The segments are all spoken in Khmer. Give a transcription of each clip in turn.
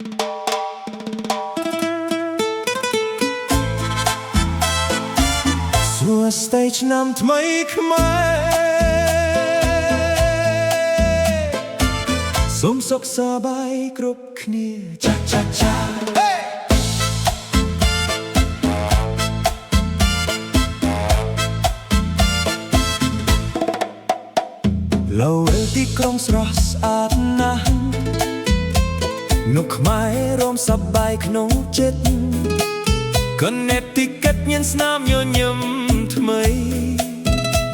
សួស្តីឆ្នាំថ្មីខ្មែរសូមសុខសប្បាយគ្រប់គ្នាចាចាចាឡូវទីក្រុងស្រស់ស្អាតណាស់នោះខ្មែររំសប្បាយក្នុងចិត្តកណេតទីកាត់ញ៉ាំស្នាមញញឹមថ្មី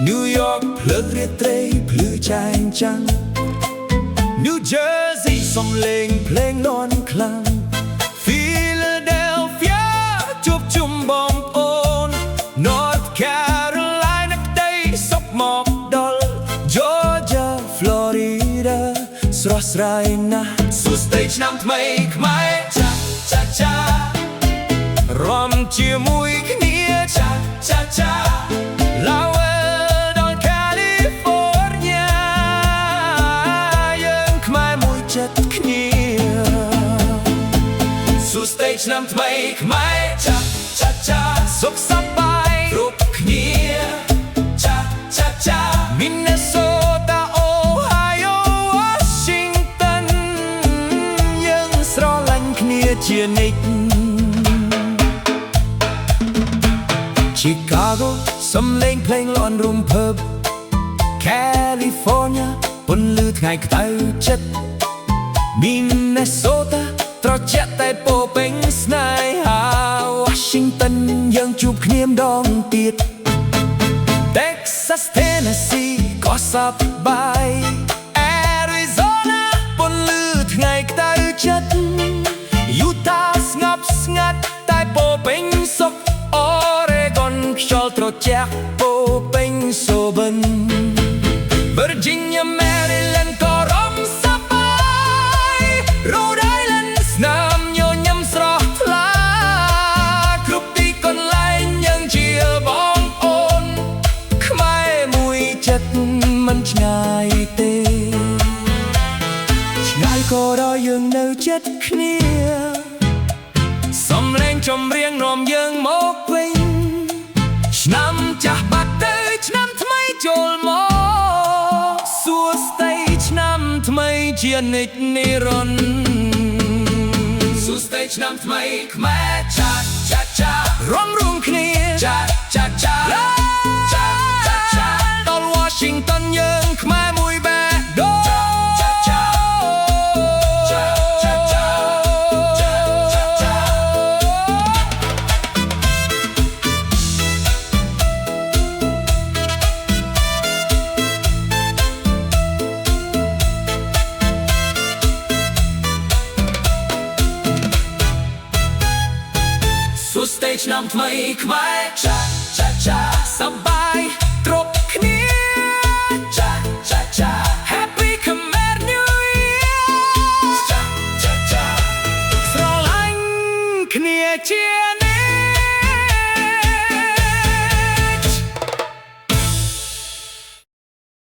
New York ភ្លើងរាត្រីភ្លឺចែងចាំង New Jersey សំឡេងភ្លេងលាន់ខ្លាំង Philadelphia ជួបជុំបងប្អូន North Carolina ក្តីសុខមកដល់ Georgia Florida ស្រស់ស្រាយណាស់សួស្តីឆ្នាំថ្មីខ្មែរចាចាចារំជាមួយគ្នាចាចាចាឡាវដល់កាលីហ្វ័រញ៉ាយើងខ្មែរមួយចិត្តគ្នាសួស្តីឆ្នាំថ្មីខ្មែរចាចាចាសុខសប្បាយគ្រប់គ្នាចាចាចា Minnesota Ohio Washington យើងស្រឡាញ់គ្នាជានិច្ចChicago សំឡេងភ្លេងលាន់រំភើប California ពន្លឺថ្ងៃក្តៅចិត្ត Minnesota ត្រជាក់តែពោពេញស្នេហា Washington យើងជួបគ្នាម្ដងទៀត Texas Tennessee ក៏សប្បាយ Arizona ពន្លឺថ្ងៃក្តៅចិត្ត Utah ស្ងប់ស្ងាត់តែពោពេញសុខខ្យល់ត្រជាក់ពោពេញសូបិន Virginia Maryland ក៏រំសប្បាយ Rhode Island ស្នាមញញឹមស្រស់ថ្លាគ្រប់ទីកន្លែងយើងជាបងប្អូនខ្មែរមួយចិត្តមិនឆ្ងាយទេឆ្ងាយក៏ដល់យើងនៅចិត្តគ្នាសំឡេងចម្រៀងនាំយើងមកវិញឆ្នាំចាស់បាត់ទៅឆ្នាំថ្មីចូលមកសួស្តីឆ្នាំថ្មីជានិច្ចនិរន្តរ៍សួស្តីឆ្នាំថ្មីខ្មែរចាចាចារំរួមគ្នាចាចាចាចាចាចាដល់ Washington យើងខ្មែរមួយបេះដូងចាចាចាចាចាសួស្តីឆ្នាំថ្មីខ្មែរចាចាចាសប្បាយគ្រប់គ្នាចាចាចា Happy Khmer New Year ចាចាចាស្រឡាញ់គ្នាជា